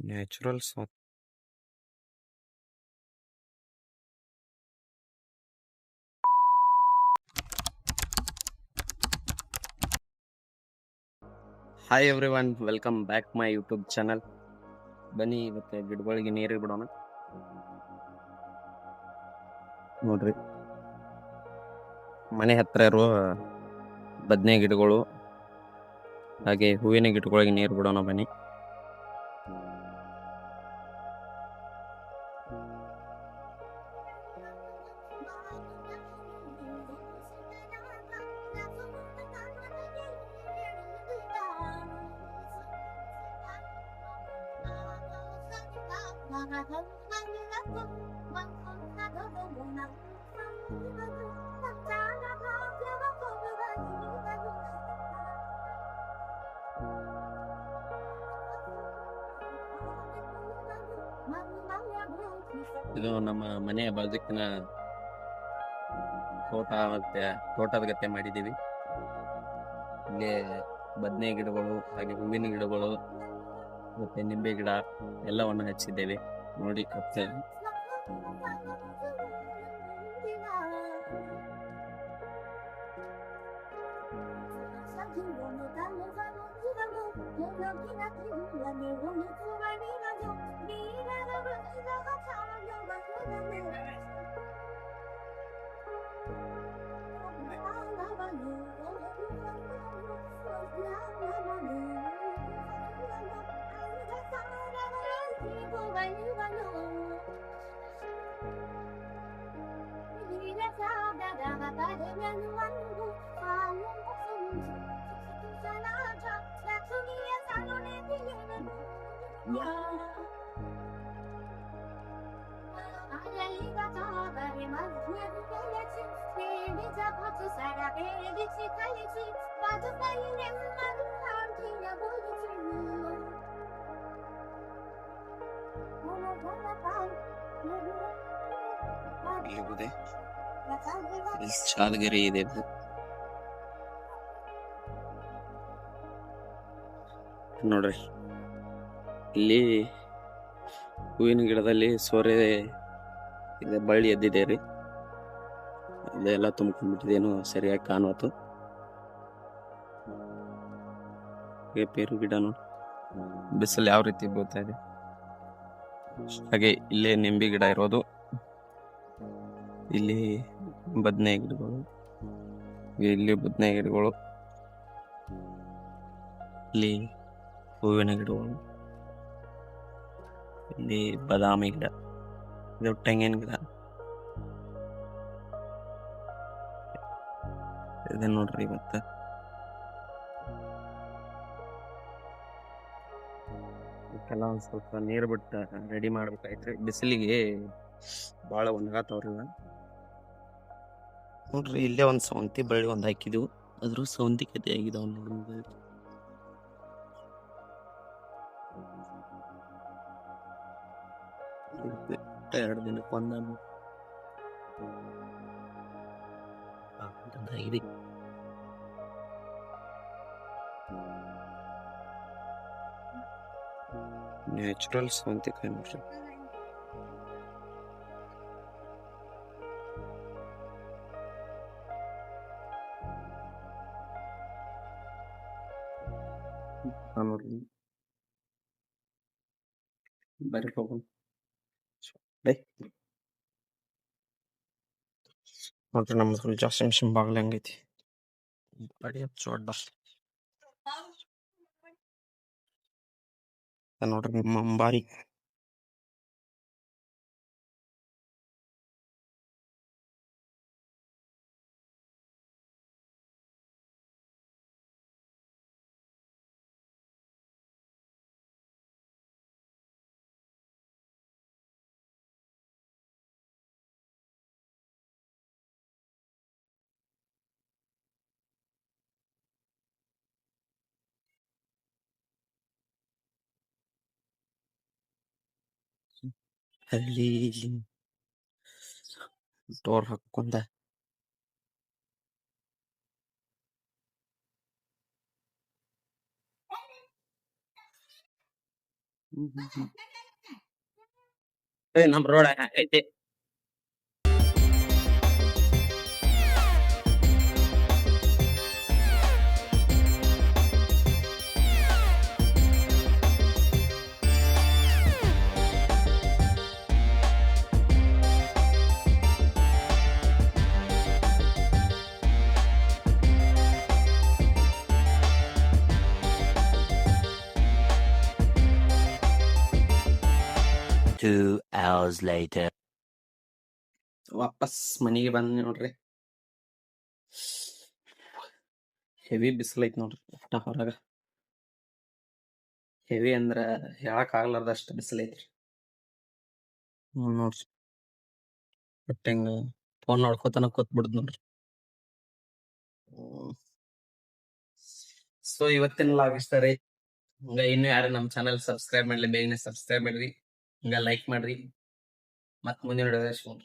Natural song. Hi every one, welcome back my YouTube channel. ಬನ್ನಿ ಇವತ್ತು ಗಿಡಗಳಿಗೆ ನೀರು ಬಿಡೋಣ. ನೋಡ್ರಿ, ಮನೆ ಹತ್ರ ಇರುವ ಬದನೆ ಗಿಡಗಳು ಹಾಗೆ ಹೂವಿನ ಗಿಡಗಳಿಗೆ ನೀರು ಬಿಡೋಣ ಬನ್ನಿ. ಇದು ನಮ್ಮ ಮನೆಯ ಬಾಜುಕಿನ ತೋಟ ಮತ್ತೆ ತೋಟದ ಗತೆ ಮಾಡಿದ್ದೀವಿ. ಇಲ್ಲಿ ಬದನೆ ಗಿಡಗಳು ಹಾಗೆ ಹೂವಿನ ಗಿಡಗಳು ಮತ್ತೆ ನಿಂಬೆ ಗಿಡ ಎಲ್ಲವನ್ನು ಹಚ್ಚಿದ್ದೇವೆ. ನೋಡಿ ಮತ್ತೆ ಚಾದಗಿರಿ ಇದೆ. ನೋಡ್ರಿ, ಇಲ್ಲಿ ಹೂವಿನ ಗಿಡದಲ್ಲಿ ಸೋರೆ ಇದೆ, ಬಳ್ಳಿ ಎದ್ದಿದೆ ರೀ. ಇದೆಲ್ಲ ತುಂಬ್ಕೊಂಡ್ಬಿಟ್ಟಿದೇನು ಸರಿಯಾಗಿ ಕಾಣುತ್ತು. ಪೇರು ಗಿಡನು ಬಿಸಿಲು ಯಾವ ರೀತಿ ಬೀಳ್ತಾ ಇದೆ. ಹಾಗೆ ಇಲ್ಲೇ ನಿಂಬೆ ಗಿಡ ಇರೋದು, ಇಲ್ಲಿ ಬದನೆ ಗಿಡಗಳು, ಇಲ್ಲಿ ಬದನೆ ಗಿಡಗಳು, ಇಲ್ಲಿ ಹೂವಿನ ಗಿಡಗಳು, ಇಲ್ಲಿ ಬಾದಾಮಿ ಗಿಡ, ಇದು ತೆಂಗಿನ ಗಿಡ ಇದೆ ನೋಡ್ರಿ. ಮತ್ತೆ ಇದಕ್ಕೆಲ್ಲ ಒಂದ್ ಸ್ವಲ್ಪ ನೀರು ಬಿಟ್ಟು ರೆಡಿ ಮಾಡ್ಬೇಕಾಯ್ತ್ರಿ. ಬಿಸಿಲಿಗೆ ಭಾಳ ಒಣಗಾತವ್ರಿ. ನೋಡ್ರಿ, ಇಲ್ಲೇ ಒಂದ್ ಸೌಂತಿ ಬಳ್ಳಿ ಒಂದ್ ಹಾಕಿದ್ವು, ಅದ್ರ ಸೌಂತಿ ಕತೆ ಆಗಿದಾವ ನೋಡ್ರಿ. ಎರಡು ದಿನಕ್ಕೆ ಒಂದಾಗಿದೆ. ನ್ಯಾಚುರಲ್ ಸೌಂತಿಕಾಯಿ ನೋಡ್ರಿ. ನೋಡ್ರಿ, ಬರ್ರಿ ಹೋಗೋಣ. ನೋಡ್ರಿ, ನಮ್ದು ಫುಲ್ ಜಾಸ್ತಿ ಬಾಗ್ಲ ಹಂಗೈತಿ. ಬಡಿ ಚೋಡ್ಡ ನೋಡ್ರಿ, ಮಂಬಾರಿ ಅಲ್ಲಿ ಡೋರ್ ಹಾಕೊಂಡ ನಮ್ ರೋಡ್ ಐತಿ. Two hours later. ವಾಪಸ್ ಮನೆಗೆ ಬಂದ್ ನೋಡ್ರಿ. ಹೆವಿ ಬಿಸಿಲು ಐತಿ ನೋಡ್ರಿ ಒಟ್ಟ ಹೊರಗ. ಹೆವಿ ಅಂದ್ರ ಹೇಳಕ್ ಆಗ್ಲಾರ್ದಷ್ಟು ಬಿಸಿಲು ಐತ್ರಿ. ನೋಡ್ರಿ ಒಟ್ಟ ಹಿಂಗ ಫೋನ್ ನೋಡ್ಕೋತನ ಕೂತ್ ಬಿಡುದ್ ನೋಡ್ರಿ. ಸೊ ಇವತ್ತಿನ ಲಾಗ್ ಇಷ್ಟ ರೀ. ಹಂಗ ಇನ್ನು ಯಾರು ನಮ್ ಚಾನಲ್ ಸಬ್ಸ್ಕ್ರೈಬ್ ಮಾಡ್ಲಿ ಬೇಗನೆ ಸಬ್ಸ್ಕ್ರೈಬ್ ಮಾಡ್ರಿ, ಹಂಗ ಲೈಕ್ ಮಾಡ್ರಿ. ಮತ್ ಮುಂದಿನ ವಿಡಿಯೋದಾಗ ಸಿಗೋಣ.